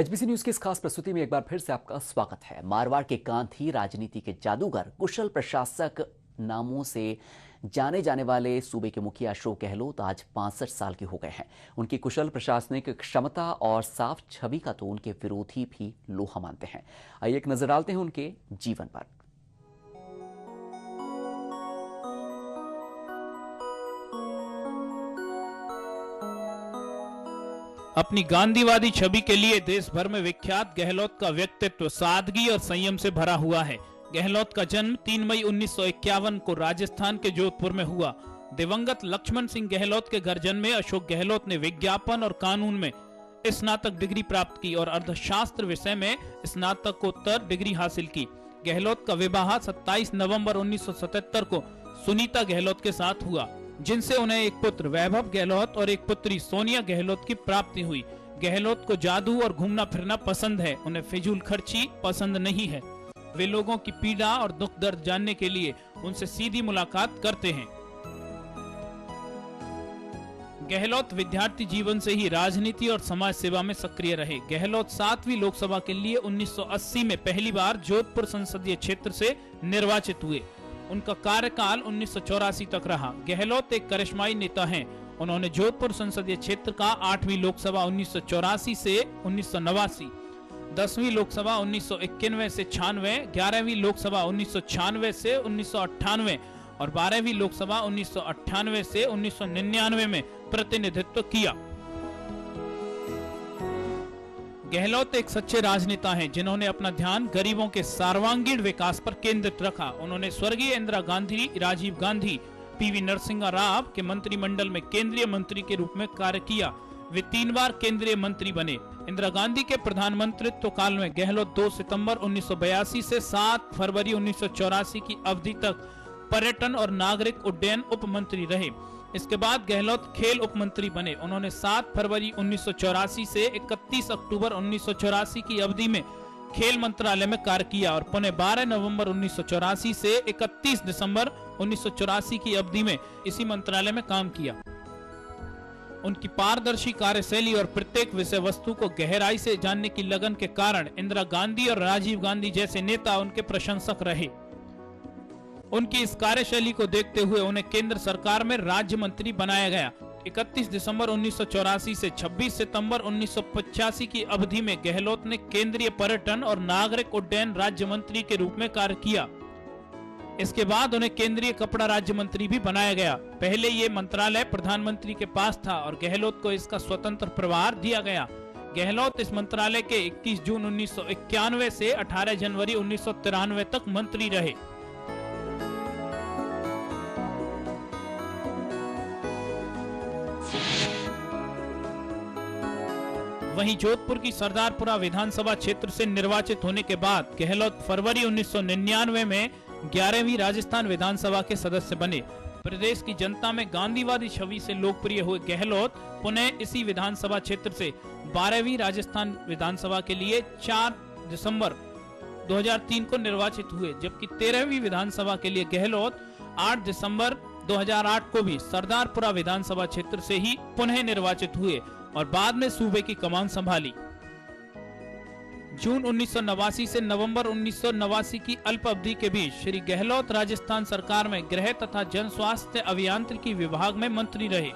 HBC news की इस खास प्रस्तुति में एक बार फिर से आपका स्वागत है। मारवाड़ के गांधी, राजनीति के जादूगर, कुशल प्रशासक नामों से जाने जाने वाले सूबे के मुखिया अशोक गहलोत आज 65 साल के हो गए हैं। उनकी कुशल प्रशासनिक क्षमता और साफ छवि का तो उनके विरोधी भी लोहा मानते हैं। आइए एक नजर डालते हैं उनके जीवन पर। अपनी गांधीवादी छवि के लिए देश भर में विख्यात गहलोत का व्यक्तित्व सादगी और संयम से भरा हुआ है। गहलोत का जन्म 3 मई 1951 को राजस्थान के जोधपुर में हुआ। दिवंगत लक्ष्मण सिंह गहलोत के घर जन्मे अशोक गहलोत ने विज्ञापन और कानून में स्नातक डिग्री प्राप्त की और अर्थशास्त्र विषय में स्नातकोत्तर डिग्री हासिल की। गहलोत का विवाह 27 नवंबर 1977 को सुनीता गहलोत के साथ हुआ, जिनसे उन्हें एक पुत्र वैभव गहलोत और एक पुत्री सोनिया गहलोत की प्राप्ति हुई। गहलोत को जादू और घूमना फिरना पसंद है, उन्हें फिजूल खर्ची पसंद नहीं है। वे लोगों की पीड़ा और दुख दर्द जानने के लिए उनसे सीधी मुलाकात करते हैं। गहलोत विद्यार्थी जीवन से ही राजनीति और समाज सेवा में सक्रिय रहे। गहलोत 7वीं लोकसभा के लिए 1980 में पहली बार जोधपुर संसदीय क्षेत्र से निर्वाचित हुए। उनका कार्यकाल 1984 तक रहा। गहलोत एक करिश्माई नेता हैं। उन्होंने जोधपुर संसदीय क्षेत्र का 8वीं लोकसभा 1984 से 1989, 10वीं लोकसभा 1991 से 96, 11वीं लोकसभा 1996 से 1998 और 12वीं लोकसभा 1998 से 1999 में प्रतिनिधित्व किया। गहलोत एक सच्चे राजनेता हैं, जिन्होंने अपना ध्यान गरीबों के सर्वांगीण विकास पर केंद्रित रखा। उन्होंने स्वर्गीय इंदिरा गांधी, राजीव गांधी, पीवी नरसिंह राव के मंत्रिमंडल में केंद्रीय मंत्री के रूप में कार्य किया। वे 3 बार केंद्रीय मंत्री बने। इंदिरा गांधी के प्रधानमंत्रित्व काल में गहलोत 2 सितंबर 1982 से 7 फरवरी 1984 की अवधि तक पर्यटन और नागरिक उड्डयन उप मंत्री रहे। इसके बाद गहलोत खेल उप मंत्री बने। उन्होंने 7 फरवरी 1984 से 31 अक्टूबर 1984 की अवधि में खेल मंत्रालय में कार्य किया और पुनः 12 नवंबर 1984 से 31 दिसंबर 1984 की अवधि में इसी मंत्रालय में काम किया। उनकी पारदर्शी कार्यशैली और प्रत्येक विषय वस्तु को गहराई से जानने की लगन के कारण इंदिरा गांधी और राजीव गांधी जैसे नेता उनके प्रशंसक रहे। उनकी इस कार्यशैली को देखते हुए उन्हें केंद्र सरकार में राज्य मंत्री बनाया गया। 31 दिसंबर 1984 से 26 सितंबर 1985 की अवधि में गहलोत ने केंद्रीय पर्यटन और नागरिक उड्डयन राज्य मंत्री के रूप में कार्य किया। इसके बाद उन्हें केंद्रीय कपड़ा राज्य मंत्री भी बनाया गया। पहले ये मंत्रालय प्रधानमंत्री के पास था और गहलोत को इसका स्वतंत्र प्रभार दिया गया। गहलोत इस मंत्रालय के 21 जून 1991 से 18 जनवरी 1993 तक मंत्री रहे। वहीं जोधपुर की सरदारपुरा विधानसभा क्षेत्र से निर्वाचित होने के बाद गहलोत फरवरी 1999 में 11वीं राजस्थान विधानसभा के सदस्य बने। प्रदेश की जनता में गांधीवादी छवि से लोकप्रिय हुए गहलोत पुनः इसी विधानसभा क्षेत्र से 12वीं राजस्थान विधानसभा के लिए 4 दिसंबर 2003 को निर्वाचित हुए, जबकि 13वीं विधानसभा के लिए गहलोत 8 दिसंबर 2008 को भी सरदारपुरा विधानसभा क्षेत्र से ही पुनः निर्वाचित हुए और बाद में सूबे की कमान संभाली। जून 1989 से नवंबर 1989 की अल्प अवधि के बीच श्री गहलोत राजस्थान सरकार में गृह तथा जन स्वास्थ्य अभियांत्रिकी विभाग में मंत्री रहे।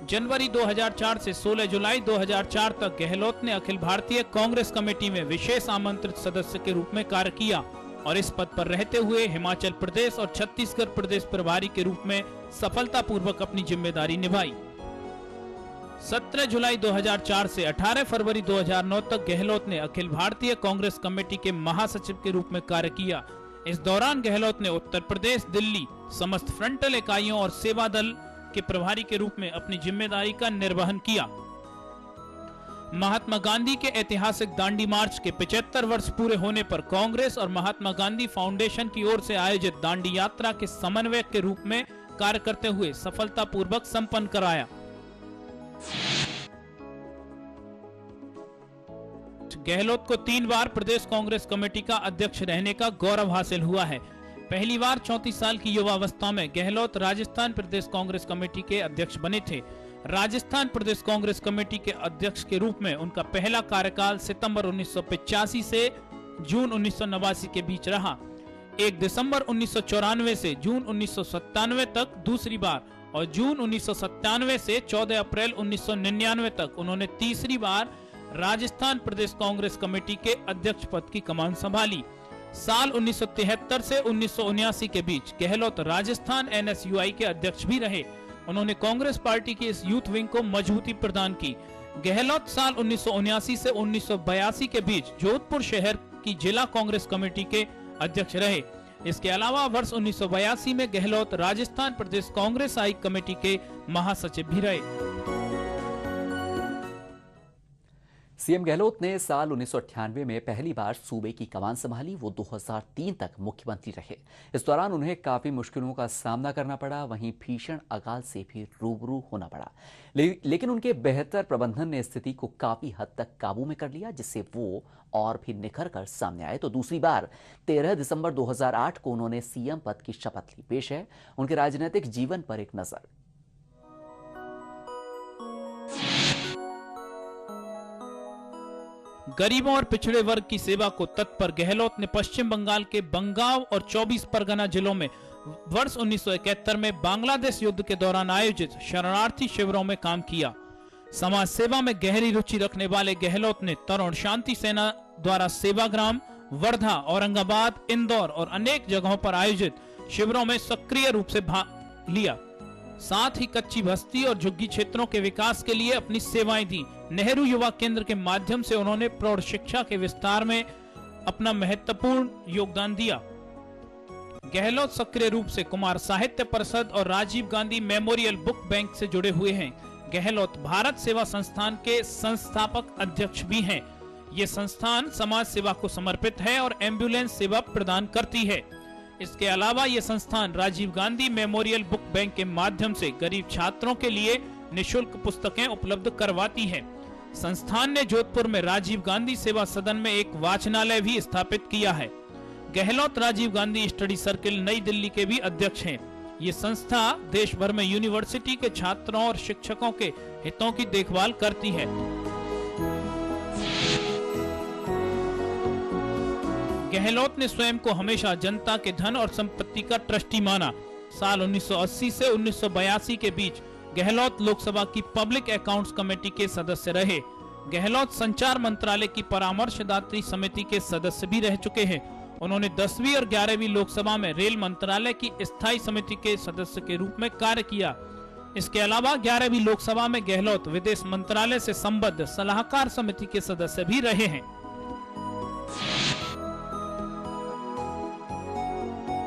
जनवरी 2004 से 16 जुलाई 2004 तक गहलोत ने अखिल भारतीय कांग्रेस कमेटी में विशेष आमंत्रित सदस्य के रूप में कार्य किया और इस पद पर रहते हुए हिमाचल प्रदेश और छत्तीसगढ़ प्रदेश प्रभारी के रूप में सफलतापूर्वक अपनी जिम्मेदारी निभाई। 17 जुलाई 2004 से 18 फरवरी 2009 तक गहलोत ने अखिल भारतीय कांग्रेस कमेटी के महासचिव के रूप में कार्य किया। इस दौरान गहलोत ने उत्तर प्रदेश, दिल्ली समस्त फ्रंटल इकाइयों और सेवा दल के प्रभारी के रूप में अपनी जिम्मेदारी का निर्वहन किया। महात्मा गांधी के ऐतिहासिक दांडी मार्च के 75 वर्ष पूरे होने पर कांग्रेस और महात्मा गांधी फाउंडेशन की ओर से आयोजित दांडी यात्रा के समन्वयक के रूप में कार्य करते हुए सफलतापूर्वक संपन्न कराया। गहलोत को 3 बार प्रदेश कांग्रेस कमेटी का अध्यक्ष रहने का गौरव हासिल हुआ है। पहली बार 34 साल की युवावस्था में गहलोत राजस्थान प्रदेश कांग्रेस कमेटी के अध्यक्ष बने थे। राजस्थान प्रदेश कांग्रेस कमेटी के अध्यक्ष के रूप में उनका पहला कार्यकाल सितंबर 1985 से जून 1989 के बीच रहा। 1 दिसंबर 1994 से जून 1997 तक दूसरी बार और जून 1997 से 14 अप्रैल 1999 तक उन्होंने तीसरी बार राजस्थान प्रदेश कांग्रेस कमेटी के अध्यक्ष पद की कमान संभाली। साल 1973 से 1979 के बीच गहलोत राजस्थान NSUI के अध्यक्ष भी रहे। उन्होंने कांग्रेस पार्टी की इस यूथ विंग को मजबूती प्रदान की। गहलोत साल 1979 से 1982 के बीच जोधपुर शहर की जिला कांग्रेस कमेटी के अध्यक्ष रहे। इसके अलावा वर्ष 1982 में गहलोत राजस्थान प्रदेश कांग्रेस आई कमेटी के महासचिव भी रहे। सीएम गहलोत ने साल 1998 में पहली बार सूबे की कमान संभाली। वो 2003 तक मुख्यमंत्री रहे। इस दौरान उन्हें काफी मुश्किलों का सामना करना पड़ा, वहीं भीषण अकाल से भी रूबरू होना पड़ा। लेकिन उनके बेहतर प्रबंधन ने स्थिति को काफी हद तक काबू में कर लिया, जिससे वो और भी निखर कर सामने आए। तो दूसरी बार 13 दिसंबर 2008 को उन्होंने सीएम पद की शपथ ली। पेश है उनके राजनीतिक जीवन पर एक नजर। गरीबों और पिछड़े वर्ग की सेवा को तत्पर गहलोत ने पश्चिम बंगाल के बंगाव और 24 परगना जिलों में वर्ष 1971 में बांग्लादेश युद्ध के दौरान आयोजित शरणार्थी शिविरों में काम किया। समाज सेवा में गहरी रुचि रखने वाले गहलोत ने तरुण शांति सेना द्वारा सेवाग्राम, वर्धा, औरंगाबाद, इंदौर और अनेक जगहों पर आयोजित शिविरों में सक्रिय रूप से भाग लिया। साथ ही कच्ची बस्ती और झुग्गी क्षेत्रों के विकास के लिए अपनी सेवाएं दी। नेहरू युवा केंद्र के माध्यम से उन्होंने प्रौढ़ शिक्षा के विस्तार में अपना महत्वपूर्ण योगदान दिया। गहलोत सक्रिय रूप से कुमार साहित्य परिषद और Rajiv Gandhi memorial book bank से जुड़े हुए हैं। गहलोत भारत सेवा संस्थान के संस्थापक अध्यक्ष भी हैं। ये संस्थान समाज सेवा को समर्पित है और एम्बुलेंस सेवा प्रदान करती है। इसके अलावा ये संस्थान Rajiv Gandhi memorial book bank के माध्यम से गरीब छात्रों के लिए निशुल्क पुस्तकें उपलब्ध करवाती है। संस्थान ने जोधपुर में राजीव गांधी सेवा सदन में एक वाचनालय भी स्थापित किया है। गहलोत राजीव गांधी स्टडी सर्किल नई दिल्ली के भी अध्यक्ष हैं। ये संस्था देश भर में यूनिवर्सिटी के छात्रों और शिक्षकों के हितों की देखभाल करती है। गहलोत ने स्वयं को हमेशा जनता के धन और संपत्ति का ट्रस्टी माना। साल 1980 से 1982 के बीच गहलोत लोकसभा की पब्लिक अकाउंट्स कमेटी के सदस्य रहे। गहलोत संचार मंत्रालय की परामर्शदात्री समिति के सदस्य भी रह चुके हैं। उन्होंने 10वीं और 11वीं लोकसभा में रेल मंत्रालय की स्थायी समिति के सदस्य के रूप में कार्य किया। इसके अलावा 11वीं लोकसभा में गहलोत विदेश मंत्रालय से संबद्ध सलाहकार समिति के सदस्य भी रहे हैं।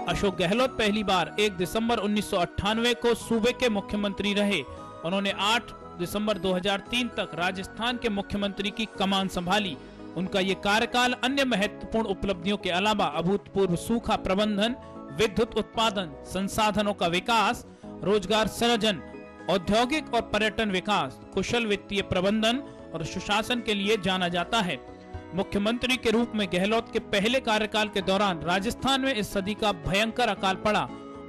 अशोक गहलोत पहली बार 1 दिसंबर 1998 को सूबे के मुख्यमंत्री रहे। उन्होंने 8 दिसंबर 2003 तक राजस्थान के मुख्यमंत्री की कमान संभाली। उनका ये कार्यकाल अन्य महत्वपूर्ण उपलब्धियों के अलावा अभूतपूर्व सूखा प्रबंधन, विद्युत उत्पादन, संसाधनों का विकास, रोजगार सृजन, औद्योगिक और पर्यटन विकास, कुशल वित्तीय प्रबंधन और सुशासन के लिए जाना जाता है। मुख्यमंत्री के रूप में गहलोत के पहले कार्यकाल के दौरान राजस्थान में इस सदी का भयंकर अकाल पड़ा।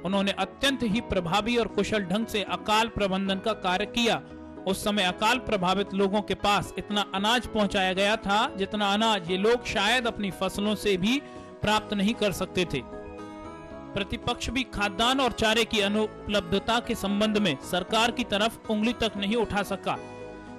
उन्होंने अत्यंत ही प्रभावी और कुशल ढंग से अकाल प्रबंधन का कार्य किया। उस समय अकाल प्रभावित लोगों के पास इतना अनाज पहुंचाया गया था जितना अनाज ये लोग शायद अपनी फसलों से भी प्राप्त नहीं कर सकते थे। प्रतिपक्ष भी खाद्यान्न और चारे की अनुपलब्धता के संबंध में सरकार की तरफ उंगली तक नहीं उठा सका,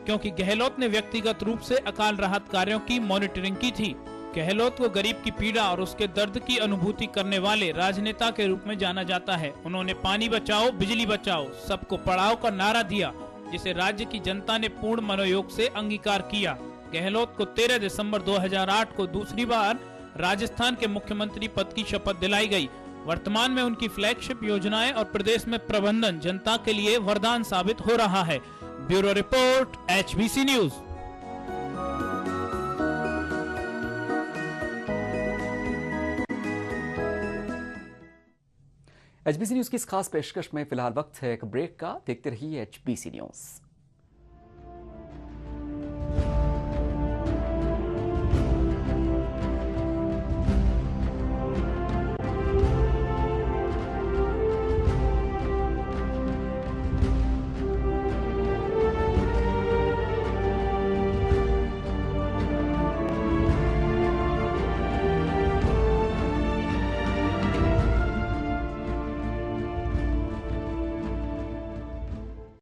क्योंकि गहलोत ने व्यक्तिगत रूप से अकाल राहत कार्यों की मॉनिटरिंग की थी। गहलोत को गरीब की पीड़ा और उसके दर्द की अनुभूति करने वाले राजनेता के रूप में जाना जाता है। उन्होंने पानी बचाओ, बिजली बचाओ, सबको पढ़ाओ का नारा दिया, जिसे राज्य की जनता ने पूर्ण मनोयोग से अंगीकार किया। गहलोत को 13 दिसंबर 2008 को दूसरी बार राजस्थान के मुख्यमंत्री पद की शपथ दिलाई गई। वर्तमान में उनकी फ्लैगशिप योजनाएं और प्रदेश में प्रबंधन जनता के लिए वरदान साबित हो रहा है। Bureau report, HBC news. HBC news की इस खास पेशकश में फिलहाल वक्त है एक ब्रेक का। देखते रहिए HBC न्यूज।